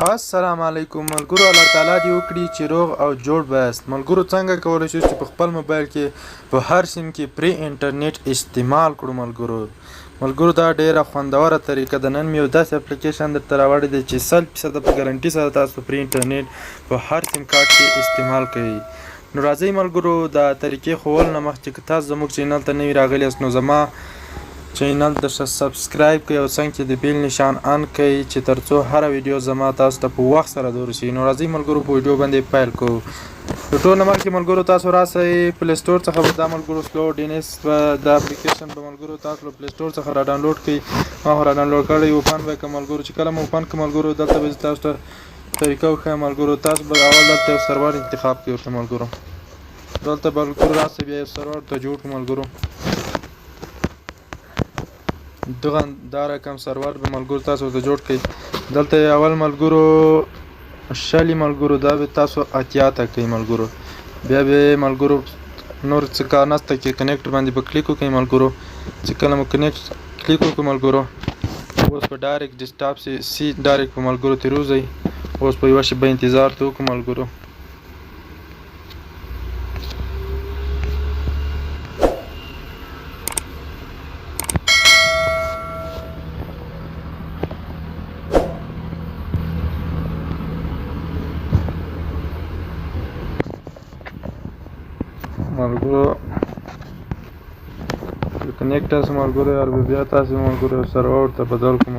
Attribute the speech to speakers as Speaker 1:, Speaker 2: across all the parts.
Speaker 1: السلام علیکم ملګرو، الله تعالی دې وکړي چې روغ او جوړ بایاست. ملګرو څنګه کولی شو چې په خپل موبایل کې په هر سیم کې پری انټرنیټ استعمال کړو. ملګرو دا ډیره خوندوره طریقه ده. نن مې یو داسې اپلیکیشن درته راوړی دی چې 100% په ګارنټي سره تاسو پری انټرنیټ په هر سیم کارت کې استعمال کوي. نو راځئ ملګرو دا طریقې ښوول نه مخکې که تاسو زموږ چینل ته نوي راغلي یاست نو زما چینل درته سبسکرایب کړئ او څنګ کې د بیل نشان آن کړئ چې ترڅو هره ویډیو زما تاسو ته په وخت سره ورسي. نو راځئ ملګرو په ویډیو باندې پیل کوو. د ټول نه مخکې ملګرو تاسو راسئ پلی سټور څخه به دا ملګرو سلو ډینس دا اپلیکیشن به ملګرو تاسو له پلی سټور څخه را ډاونلوډ کړئ. ما خو را ډاونلوډ کړی اوپن به کړم ملګرو. چې کله مو اوپن کړم ملګرو دلته به زه تاسو ته طریقه وښیم ملګرو. تاسو به اول دلته یو سرور انتخاب کړئ ورته ملګرو. دلته ملګرو راسئ بیا یو سرور ته جوړ کړو ملګرو. دغه دا رقم سرور به ملګرو تاسو ته جوړ کړئ. دلته اول ملګرو شلي ملګرو دا به تاسو اتیا ته کوئ ملګرو. بیا به ملګرو نور څه کار نشته کې کنیکټ باندې به کلیک وکړئ ملګرو. چې کله مو کنیکټ کلیک وکړو ملګرو اوس په ډایرکټ ډیسکټاپ سی ډایرکټ په ملګرو تېروځئ. اوس په یوه شي به انتظار ته وکړو ملګرو. ملګرو کنیکټ تاسو ملګرو یار بیا تاسو ملګرو سرور ته بدل کوم.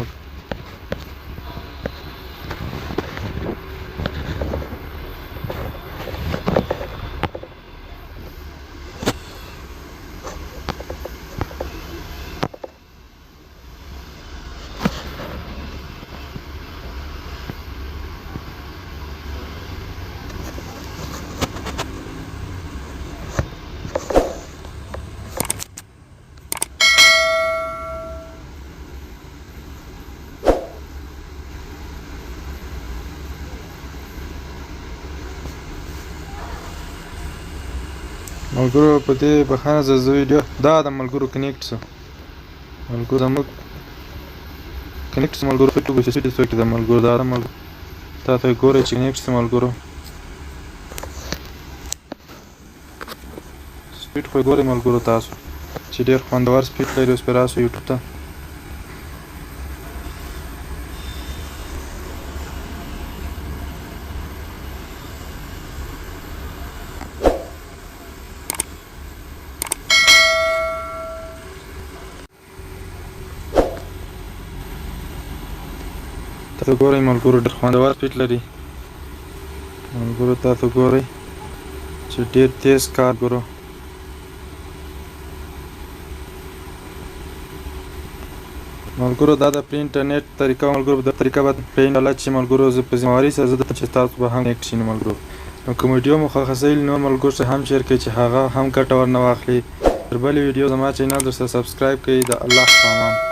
Speaker 1: ملګرو په دې بخښنه زه ویډیو دا د ملګرو کنیکټ شو ملګرو زموږ کنیکټ شو ملګرو فټو به چې څوک د ملګرو دا ملګرو تاسو ګورئ چې کنیکټ شو ملګرو. سپیډ خو ګورئ ملګرو تاسو چې ډېر خوندور سپیډ لري. اوس پرې راسو یوټیوب ته. تاسو ګورئ ملګرو ډېر خوندور سپیډ لري ملګرو. تاسو ګورئ چې ډېر تیز کار ګورو. ملګرو دا د پری انټرنیټ طریقه ملګرو دا طریقه به پری انټرنیټ چې ملګرو زه په ذمهواري سره زه درته چې تاسو به هم کنیکټ شئ ملګرو. نو که ویډیو مو خوښه شوي نور ملګرو سره هم شیر کړئ چې هغه هم ګټه ورنه واخلي. تر بلې ویډیو زما چینل درسره سبسکرایب کړئ. د الله په امان.